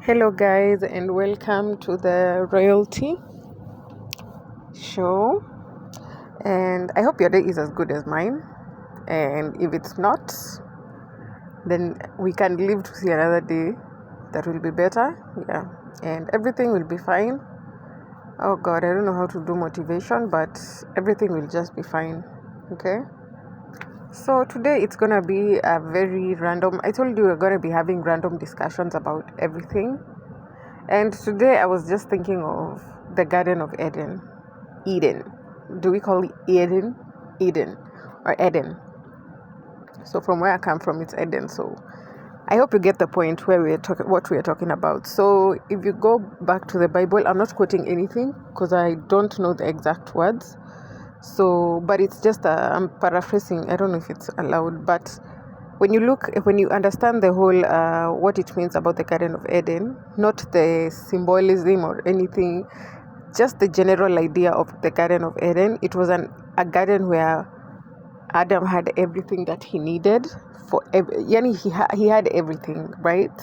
Hello, guys, and welcome to the Royalty Show. And I hope your day is as good as mine. And if it's not, then we can live to see another day that will be better. Yeah, and everything will be fine. Oh, God, I don't know how to do motivation, but everything will just be fine. Okay. So today it's gonna be a very random. I told you we're gonna be having random discussions about everything. And today I was just thinking of the Garden of Eden. Eden. Do we call it Eden? Eden. Or Eden. So from where I come from, it's Eden. So I hope you get the point where what we are talking about. So if you go back to the Bible, I'm not quoting anything because I don't know the exact words. So, but it's just I'm paraphrasing. I don't know if it's allowed, but when you understand the whole what it means about the Garden of Eden, not the symbolism or anything, just the general idea of the Garden of Eden, it was a garden where Adam had everything that he needed he had everything, right,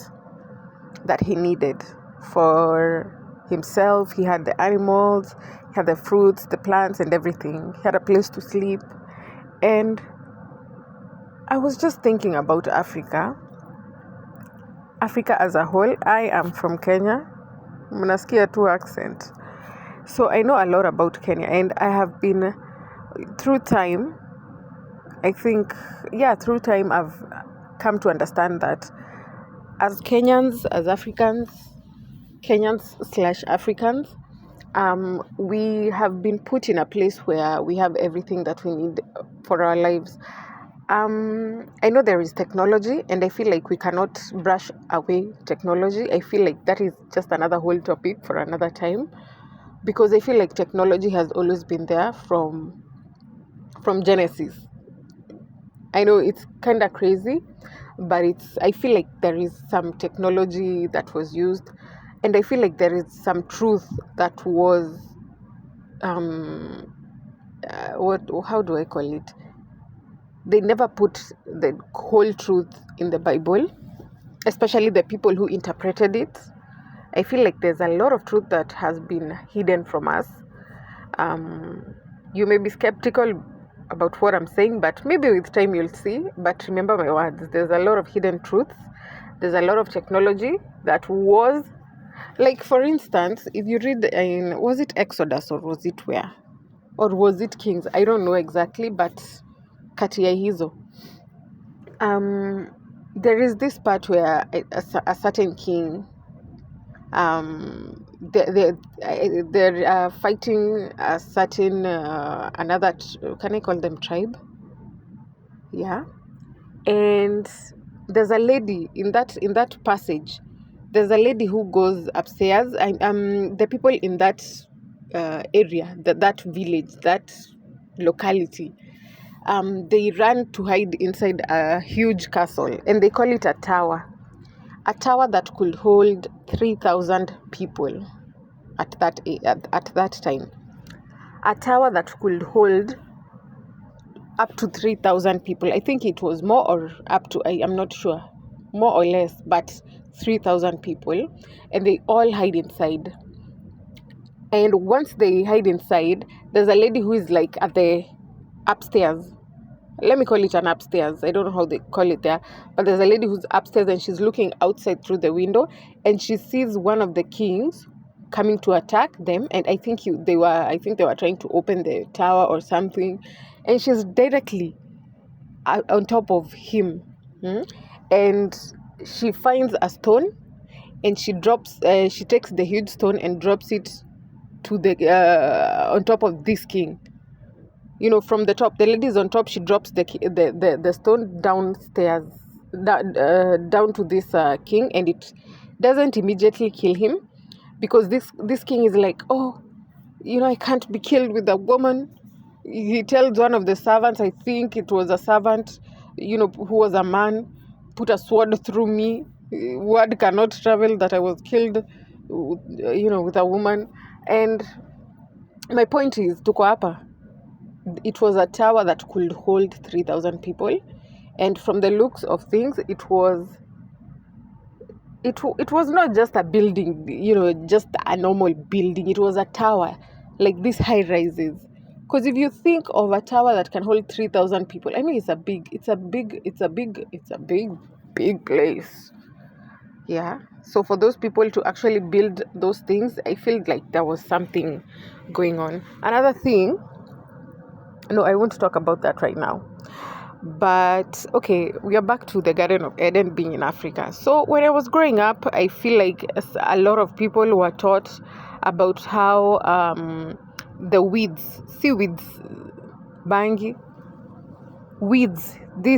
that he needed for himself. He had the animals, he had the fruits, the plants, and everything. He had a place to sleep. And I was just thinking about Africa as a whole. I am from Kenya. Mnasikia tu accent. So I know a lot about Kenya, and I have been through time. Through time I've come to understand that as Kenyans, as Africans, Kenyans/Africans, we have been put in a place where we have everything that we need for our lives. I know there is technology, and I feel like we cannot brush away technology. I feel like that is just another whole topic for another time, because I feel like technology has always been there from Genesis. I know it's kind of crazy, but I feel like there is some technology that was used, and I feel like there is some truth that was how do I call it? They never put the whole truth in the Bible, especially the people who interpreted it. I feel like there's a lot of truth that has been hidden from us. You may be skeptical about what I'm saying, but maybe with time you'll see. But remember my words, there's a lot of hidden truths. There's a lot of technology that was, like, for instance, if you read was it Exodus or was it where? Or was it Kings? I don't know exactly, but kati ya hizo. There is this part where a certain king, they're fighting a certain another. Can I call them tribe? Yeah, and there's a lady in that passage. There's a lady who goes upstairs. The people in that area, that village, that locality, they ran to hide inside a huge castle, and they call it a tower that could hold 3,000 people at that time. A tower that could hold up to 3,000 people. I think it was more or up to, I'm not sure, more or less, but 3,000 people, and they all hide inside. And once they hide inside, there's a lady who is like at the upstairs. Let me call it an upstairs. I don't know how they call it there, but there's a lady who's upstairs, and she's looking outside through the window, and she sees one of the kings coming to attack them. And I think they were trying to open the tower or something, and she's directly on top of him, and she finds a stone, and she takes the huge stone and drops it to the on top of this king. From the top, the lady's on top. She drops the stone downstairs, down to this king, and it doesn't immediately kill him, because this king is like, oh, I can't be killed with a woman. He tells one of the servants, I think it was a servant, who was a man, put a sword through me. Word cannot travel that I was killed, with a woman. And my point is, tuko hapa. It was a tower that could hold 3,000 people. And from the looks of things, it was it was not just a building, just a normal building. It was a tower, like these high rises. Because if you think of a tower that can hold 3,000 people, I mean, big place. Yeah. So for those people to actually build those things, I feel like there was something going on. Another thing, no, I won't talk about that right now. But okay, we are back to the Garden of Eden being in Africa. So when I was growing up, I feel like a lot of people were taught about how the weeds, seaweeds, bangi, weeds, the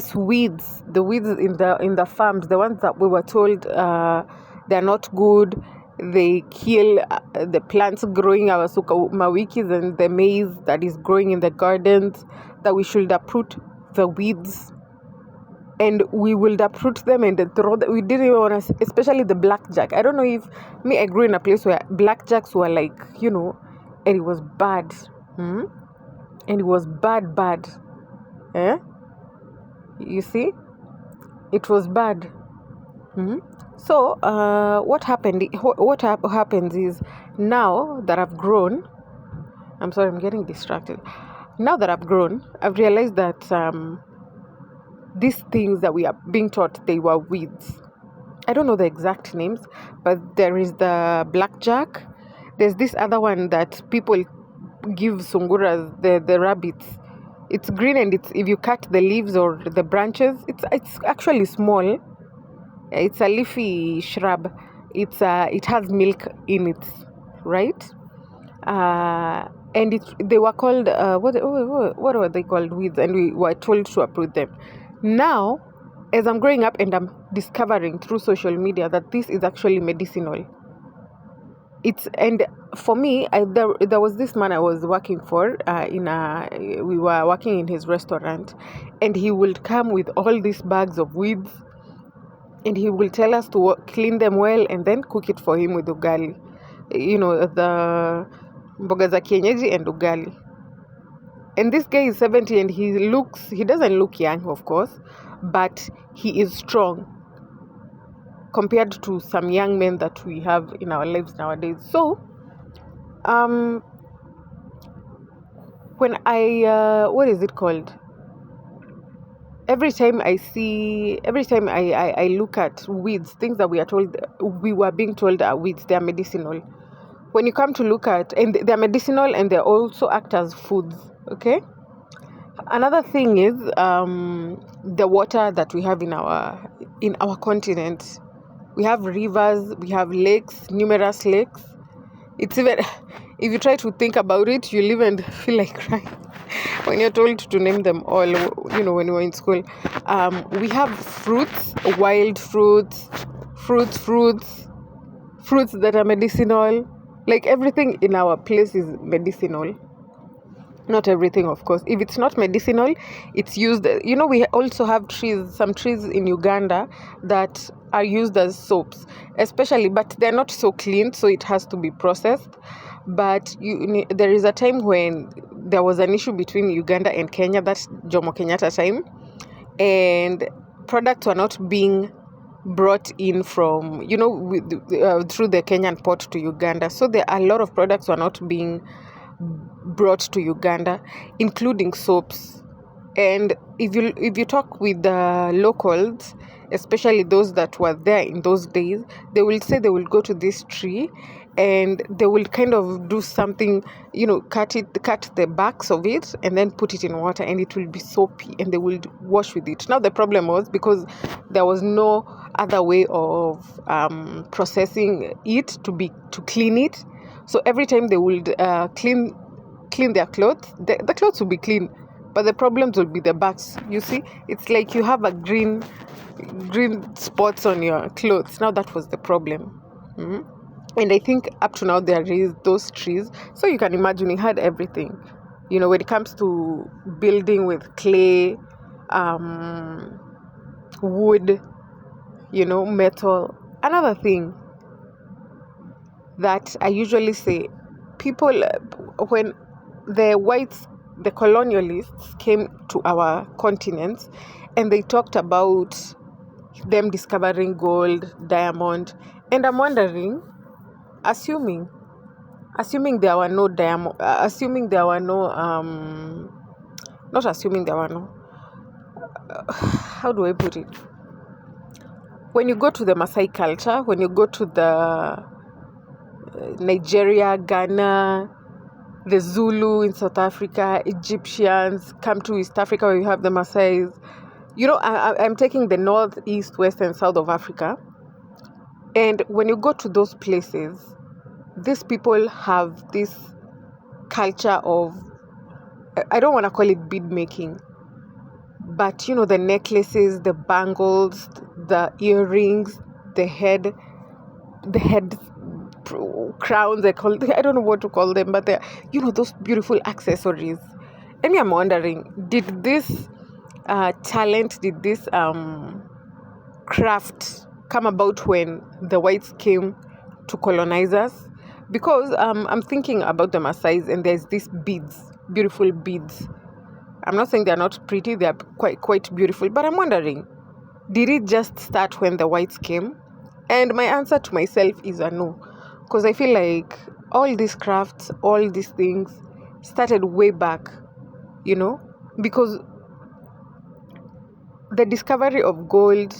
weeds in the farms, the ones that we were told they're not good. They kill the plants growing, our sukuma wikis and the maize that is growing in the gardens, that we should uproot the weeds, and we will uproot them and throw them. We didn't even want to, especially the blackjack. I don't know if I grew in a place where blackjacks were like, and it was bad. And it was bad. You see, it was bad. So what happens is, now that I've grown, I'm sorry, I'm getting distracted. Now that I've grown, I've realized that these things that we are being taught, they were weeds. I don't know the exact names, but there is the blackjack. There's this other one that people give sunguras, the rabbits. It's green, and if you cut the leaves or the branches, it's actually small. It's a leafy shrub. It has milk in it, right? And they were called what were they called? Weeds, and we were told to uproot them. Now, as I'm growing up and I'm discovering through social media that this is actually medicinal. And for me, there was this man I was working for. We were working in his restaurant, and he would come with all these bags of weeds, and he will tell us to clean them well and then cook it for him with ugali. The mboga za kienyeji and ugali. And this guy is 70, and he doesn't look young, of course, but he is strong compared to some young men that we have in our lives nowadays. So, when what is it called? Every time I look at weeds, things that we were being told are weeds, they are medicinal. When you come to look at, and they're medicinal, and they also act as foods, okay? Another thing is the water that we have in our continent. We have rivers, we have lakes, numerous lakes. It's even, if you try to think about it, you'll even feel like crying when you're told to name them all, when you're in school. We have fruits, wild fruits that are medicinal. Like, everything in our place is medicinal. Not everything, of course. If it's not medicinal, it's used. We also have some trees in Uganda that are used as soaps, especially, but they're not so clean, so it has to be processed. But there is a time when there was an issue between Uganda and Kenya, that's Jomo Kenyatta time, and products were not being brought in from, through the Kenyan port to Uganda. So there are a lot of products were not being brought to Uganda, including soaps. And if you talk with the locals, especially those that were there in those days, they will say they will go to this tree and they will kind of do something, cut the backs of it and then put it in water, and it will be soapy, and they will wash with it. Now the problem was because there was no other way of processing it to clean it. So every time they would clean their clothes, the clothes will be clean, but the problems will be the backs. You see, it's like you have a green spots on your clothes. Now that was the problem. And I think up to now there is those trees. So you can imagine it had everything. When it comes to building with clay, wood, metal. Another thing that I usually say, people, when the whites, the colonialists came to our continents, and they talked about them discovering gold, diamond. And I'm wondering, assuming there were no diamond, assuming there were no, not assuming there were no, how do I put it? When you go to the Maasai culture, when you go to the Nigeria, Ghana, the Zulu in South Africa, Egyptians come to East Africa where you have the Maasais. I'm taking the north, east, west, and south of Africa. And when you go to those places, these people have this culture of, I don't want to call it bead making, but the necklaces, the bangles, the earrings, the head crowns, I don't know what to call them, but they're those beautiful accessories. And I'm wondering, did this talent, did this craft come about when the whites came to colonize us? Because I'm thinking about the Maasais, and there's these beads, beautiful beads. I'm not saying they're not pretty, they're quite beautiful, but I'm wondering, did it just start when the whites came? And my answer to myself is a no, because I feel like all these crafts, all these things started way back, because the discovery of gold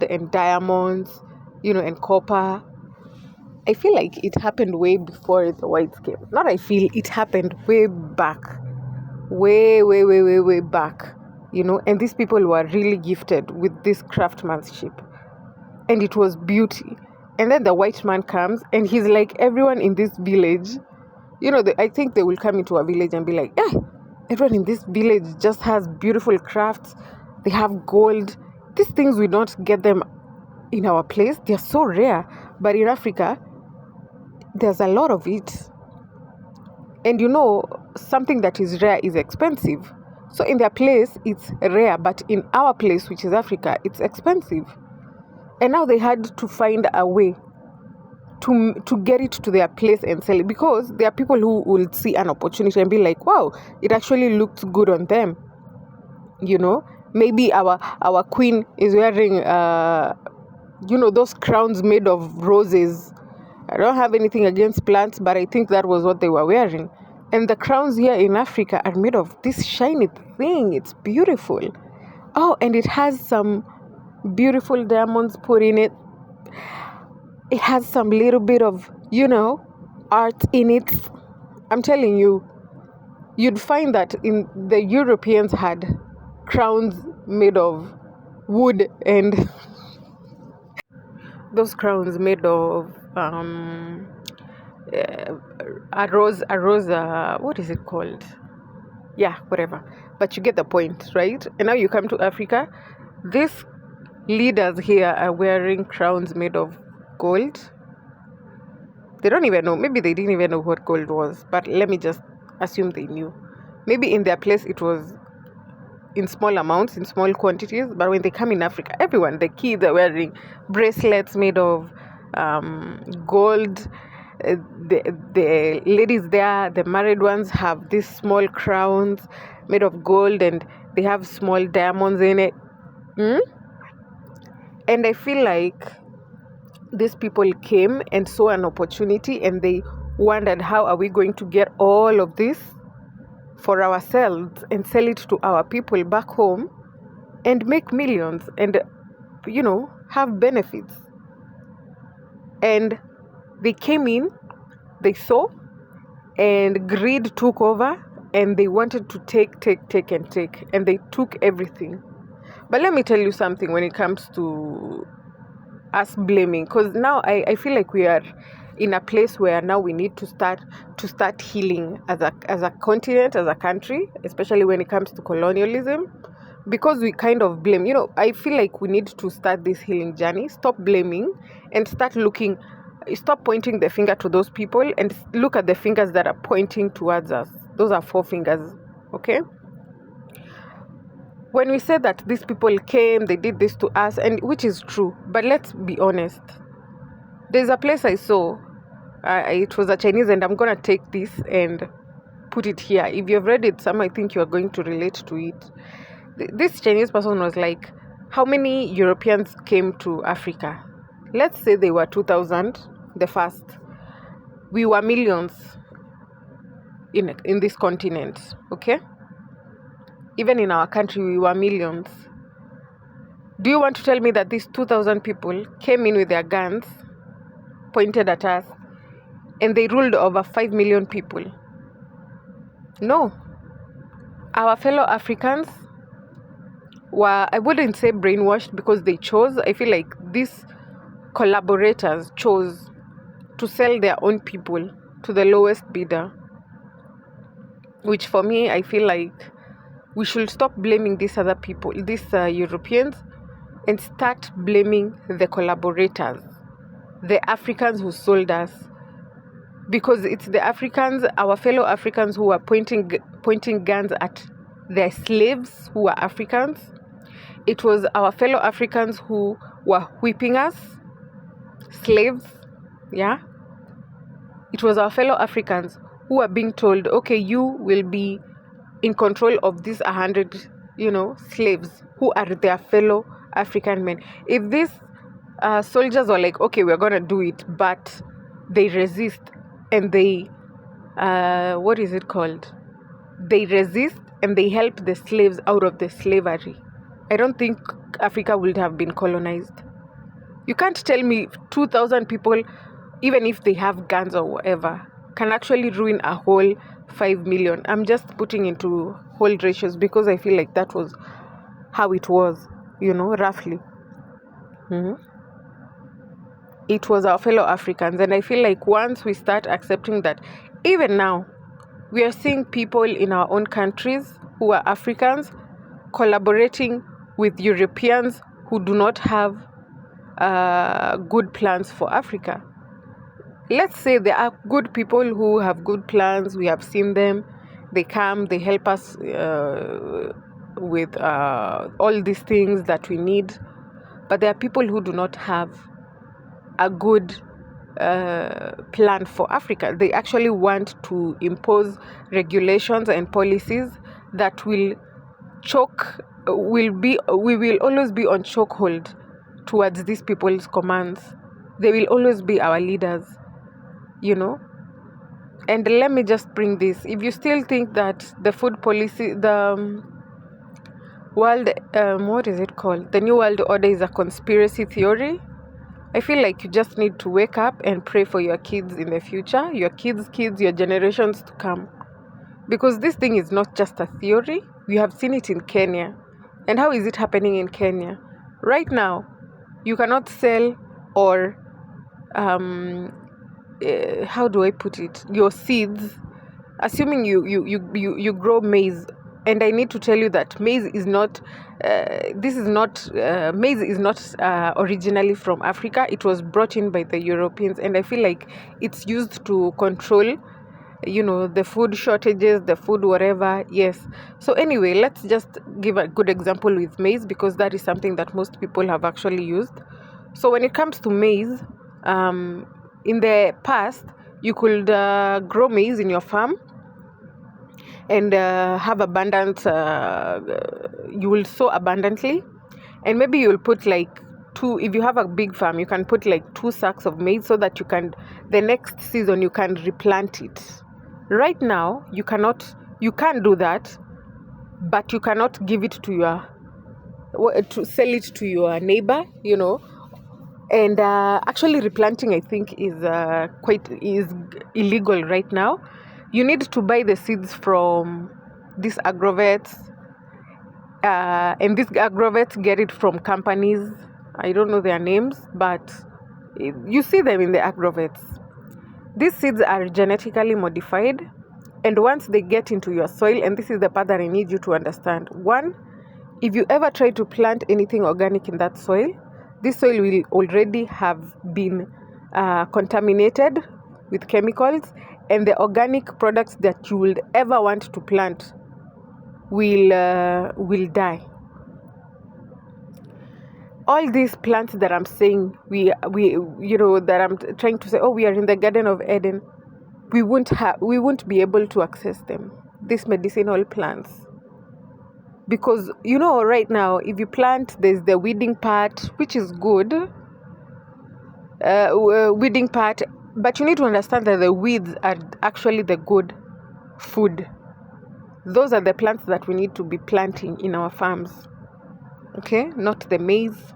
and diamonds, and copper, I feel like it happened way before the whites came. Not I feel, it happened way back. Way back. And these people were really gifted with this craftsmanship. And it was beauty. And then the white man comes and he's like, everyone in this village, I think they will come into a village and be like, everyone in this village just has beautiful crafts. They have gold. These things, we don't get them in our place. They're so rare. But in Africa, there's a lot of it. And something that is rare is expensive. So in their place, it's rare. But in our place, which is Africa, it's expensive. And now they had to find a way to get it to their place and sell it, because there are people who will see an opportunity and be like, wow, it actually looks good on them. Maybe our queen is wearing those crowns made of roses. I don't have anything against plants, but I think that was what they were wearing. And the crowns here in Africa are made of this shiny thing. It's beautiful. Oh, and it has some beautiful diamonds put in it. It has some little bit of, art in it. I'm telling you, you'd find that in the Europeans had crowns made of wood, and those crowns made of a rose, what is it called? Yeah, whatever. But you get the point, right? And now you come to Africa, these leaders here are wearing crowns made of gold. They don't even know. Maybe they didn't even know what gold was, but let me just assume they knew. Maybe in their place it was in small amounts, in small quantities, but when they come in Africa, everyone, the kids are wearing bracelets made of gold. The ladies there, the married ones, have these small crowns made of gold, and they have small diamonds in it. And I feel like these people came and saw an opportunity, and they wondered, how are we going to get all of this for ourselves and sell it to our people back home and make millions and have benefits? And they came in, they saw, and greed took over, and they wanted to take, and they took everything. But let me tell you something when it comes to us blaming, because now I feel like we are in a place where now we need to start healing as a continent, as a country, especially when it comes to colonialism, because we kind of blame. I feel like we need to start this healing journey, stop blaming, and stop pointing the finger to those people, and look at the fingers that are pointing towards us. Those are 4 fingers, okay? When we say that these people came, they did this to us, and which is true, but let's be honest. There's a place I saw, it was a Chinese, and I'm going to take this and put it here. If you've read it, I think you are going to relate to it. This Chinese person was like, how many Europeans came to Africa? Let's say they were 2,000, the first. We were millions in this continent, okay? Even in our country, we were millions. Do you want to tell me that these 2,000 people came in with their guns, pointed at us, and they ruled over 5 million people? No. Our fellow Africans were, I wouldn't say brainwashed because they chose. I feel like these collaborators chose to sell their own people to the lowest bidder, which for me, I feel like we should stop blaming these other people, these Europeans, and start blaming the collaborators, the Africans who sold us. Because it's the Africans, our fellow Africans, who are pointing guns at their slaves who are Africans. It was our fellow Africans who were whipping us, slaves, yeah? It was our fellow Africans who were being told, okay, you will be in control of these 100, slaves who are their fellow African men. If these soldiers were like, okay, we're going to do it, but they resist and they, what is it called? They resist and they help the slaves out of the slavery, I don't think Africa would have been colonized. You can't tell me 2,000 people, even if they have guns or whatever, can actually ruin a whole 5 million. I'm just putting into whole ratios because I feel like that was how it was, roughly. It was our fellow Africans. And I feel like once we start accepting that, even now, we are seeing people in our own countries who are Africans collaborating with Europeans who do not have good plans for Africa. Let's say there are good people who have good plans. We have seen them. They come, they help us with all these things that we need. But there are people who do not have a good plan for Africa. They actually want to impose regulations and policies that we will always be on chokehold towards these people's commands. They will always be our leaders, And let me just bring this. If you still think that the food policy, the world, what is it called? The New World Order is a conspiracy theory, I feel like you just need to wake up and pray for your kids in the future, your kids, your generations to come. Because this thing is not just a theory. We have seen it in Kenya. And how is it happening in Kenya? Right now, you cannot sell or, how do I put it? Your seeds, assuming you grow maize. And I need to tell you that maize is not, maize is not originally from Africa. It was brought in by the Europeans. And I feel like it's used to control, the food shortages, the food whatever. Yes. So anyway, let's just give a good example with maize because that is something that most people have actually used. So when it comes to maize, in the past, you could grow maize in your farm and have abundance, you will sow abundantly, and maybe you'll put like 2, if you have a big farm, you can put like 2 sacks of maize so that the next season you can replant it. Right now, you can do that, but you cannot give it to sell it to your neighbor, and actually replanting, I think, is illegal right now. You need to buy the seeds from these agrovets, and these agrovets get it from companies. I don't know their names, but you see them in the agrovets. These seeds are genetically modified, and once they get into your soil, and this is the part that I need you to understand. 1, if you ever try to plant anything organic in that soil, this soil will already have been contaminated with chemicals, and the organic products that you would ever want to plant will die. All these plants that I'm saying, that I'm trying to say, we are in the Garden of Eden, we won't be able to access them. These medicinal plants, because right now if you plant, there's the weeding part, which is good, weeding part, but you need to understand that the weeds are actually the good food. Those are the plants that we need to be planting in our farms, okay? Not the maize,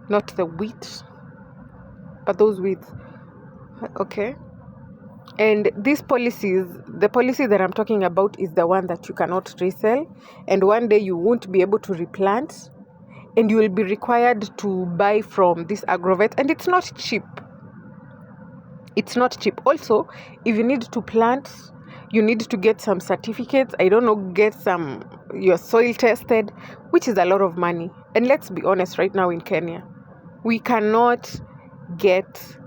not the wheat, but those weeds, okay? And these policies, the policy that I'm talking about is the one that you cannot resell, and one day you won't be able to replant, and you will be required to buy from this agrovet, and it's not cheap. It's not cheap. Also, if you need to plant, you need to get some certificates. I don't know, get your soil tested, which is a lot of money. And let's be honest, right now in Kenya, we cannot get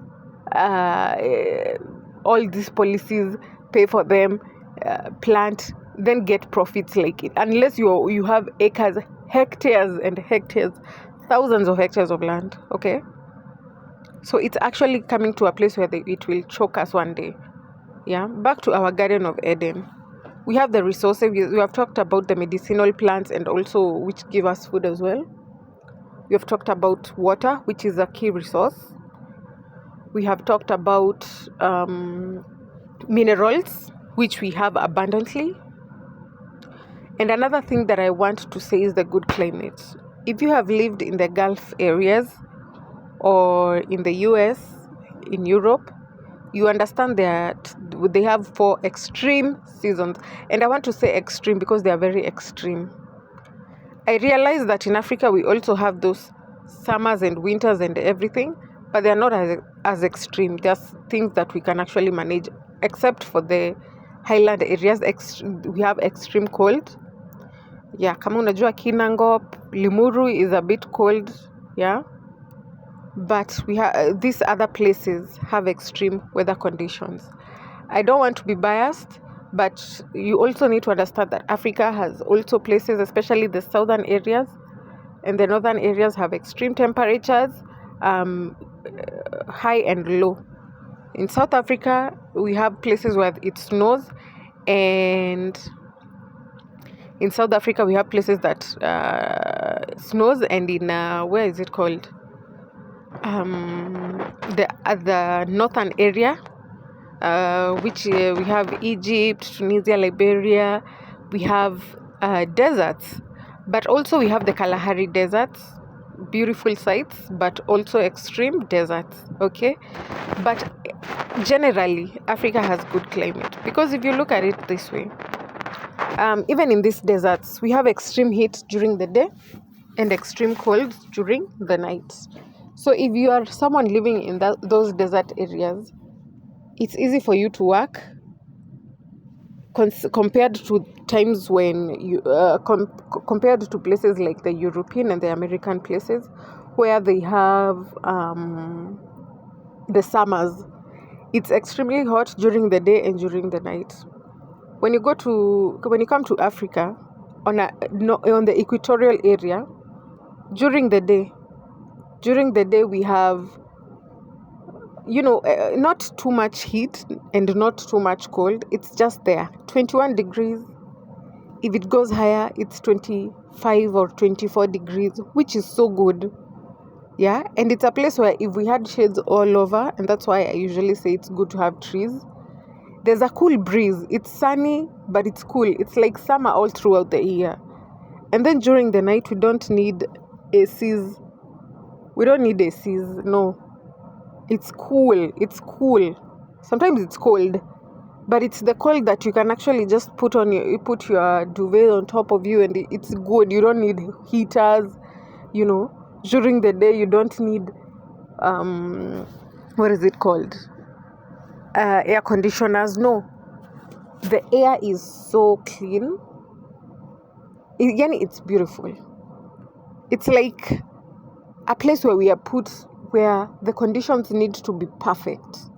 all these policies, pay for them, plant, then get profits like it, unless you have acres, hectares and hectares, thousands of hectares of land, okay? So it's actually coming to a place where it will choke us one day. Yeah, back to our Garden of Eden. We have the resources. We have talked about the medicinal plants, and also which give us food as well. We have talked about water, which is a key resource. We have talked about minerals, which we have abundantly. And another thing that I want to say is the good climate. If you have lived in the Gulf areas or in the US, in Europe, you understand that they have 4 extreme seasons. And I want to say extreme because they are very extreme. I realize that in Africa, we also have those summers and winters and everything, but they are not as extreme. There's things that we can actually manage, except for the highland areas. We have extreme cold. Yeah, kama unajua Kinangop, Limuru is a bit cold. Yeah. But we have these other places have extreme weather conditions. I don't want to be biased, but you also need to understand that Africa has also places, especially the southern areas and the northern areas, have extreme temperatures, high and low. In South Africa, we have places where it snows, and in South Africa we have places that snows, and in where is it called? The northern area, which we have Egypt, Tunisia, Liberia. We have deserts, but also we have the Kalahari deserts, beautiful sites, but also extreme deserts, okay? But generally, Africa has good climate, because if you look at it this way, even in these deserts, we have extreme heat during the day and extreme cold during the night. So if you are someone living in those desert areas, it's easy for you to work compared to times when you compared to places like the European and the American places where they have the summers. It's extremely hot during the day and during the night. When you come to Africa, on the equatorial area, during the day we have not too much heat and not too much cold. It's just there, 21 degrees. If it goes higher, it's 25 or 24 degrees, which is so good. Yeah, and it's a place where if we had shades all over, and that's why I usually say it's good to have trees, there's a cool breeze. It's sunny, but it's cool. It's like summer all throughout the year. And then during the night, we don't need ACs. No. It's cool. Sometimes it's cold, but it's the cold that you can actually just put your duvet on top of you, and it's good. You don't need heaters, During the day, you don't need, what is it called? Air conditioners. No. The air is so clean. It's beautiful. It's like a place where we are put, where the conditions need to be perfect.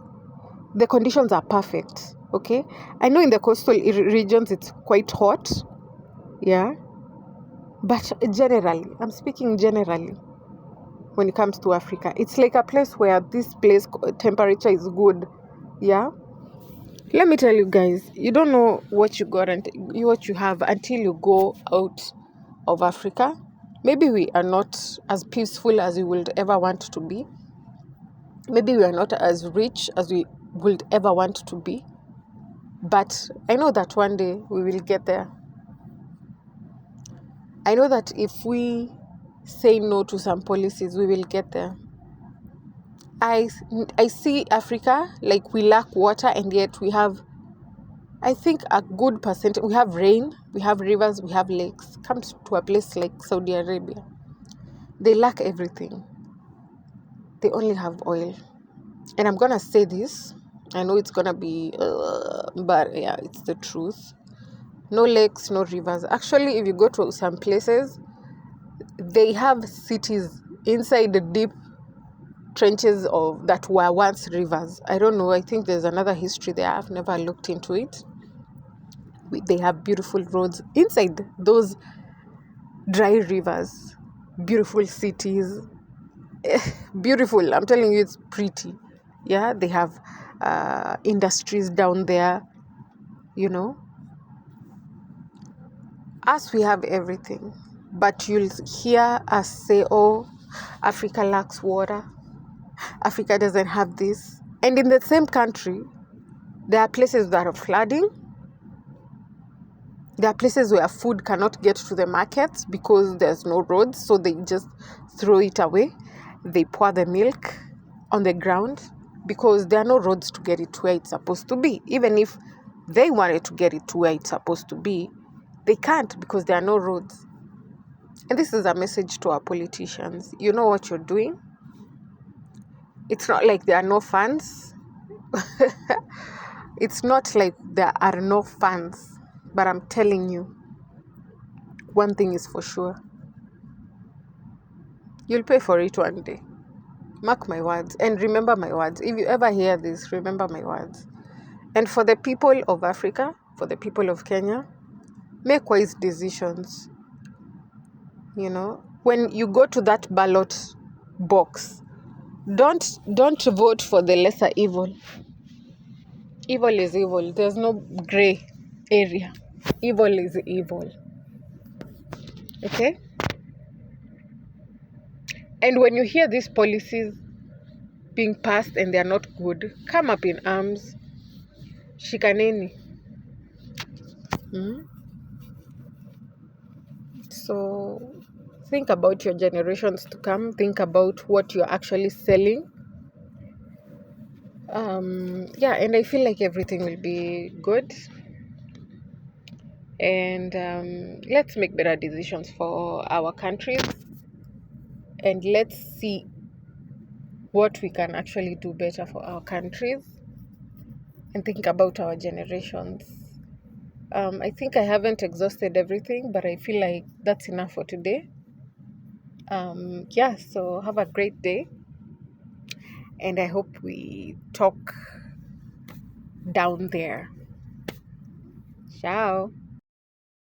The conditions are perfect, okay? I know in the coastal regions it's quite hot, yeah? But I'm speaking generally, when it comes to Africa, it's like a place where this place temperature is good, yeah? Let me tell you guys, you don't know what you got and what you have until you go out of Africa. Maybe we are not as peaceful as we would ever want to be. Maybe we are not as rich as we would ever want to be. But I know that one day we will get there. I know that if we say no to some policies, we will get there. I see Africa like we lack water, and yet we have, I think, a good percentage. We have rain, we have rivers, we have lakes. Come to a place like Saudi Arabia, they lack everything. They only have oil. And I'm gonna say this. I know it's gonna be, but yeah, it's the truth. No lakes, no rivers. Actually, if you go to some places, they have cities inside the deep trenches of that were once rivers. I don't know. I think there's another history there. I've never looked into it. They have beautiful roads inside those dry rivers, beautiful cities. Beautiful. I'm telling you, it's pretty. Yeah, they have industries down there, you know. Us, we have everything, but you'll hear us say, oh, Africa lacks water, Africa doesn't have this. And in the same country, there are places that are flooding. There are places where food cannot get to the markets because there's no roads, so they just throw it away. They pour the milk on the ground because there are no roads to get it where it's supposed to be. Even if they wanted to get it to where it's supposed to be, they can't because there are no roads. And this is a message to our politicians. You know what you're doing? It's not like there are no funds. It's not like there are no funds. But I'm telling you, one thing is for sure. You'll pay for it one day. Mark my words and remember my words. If you ever hear this, remember my words. And for the people of Africa, for the people of Kenya, make wise decisions. You know, when you go to that ballot box, don't vote for the lesser evil. Evil is evil. There's no gray area. Evil is evil. Okay? And when you hear these policies being passed and they're not good, come up in arms. Shikaneni. So think about your generations to come. Think about what you're actually selling. And I feel like everything will be good. And let's make better decisions for our countries. And let's see what we can actually do better for our countries. And think about our generations. I think I haven't exhausted everything, but I feel like that's enough for today. So have a great day. And I hope we talk down there. Ciao.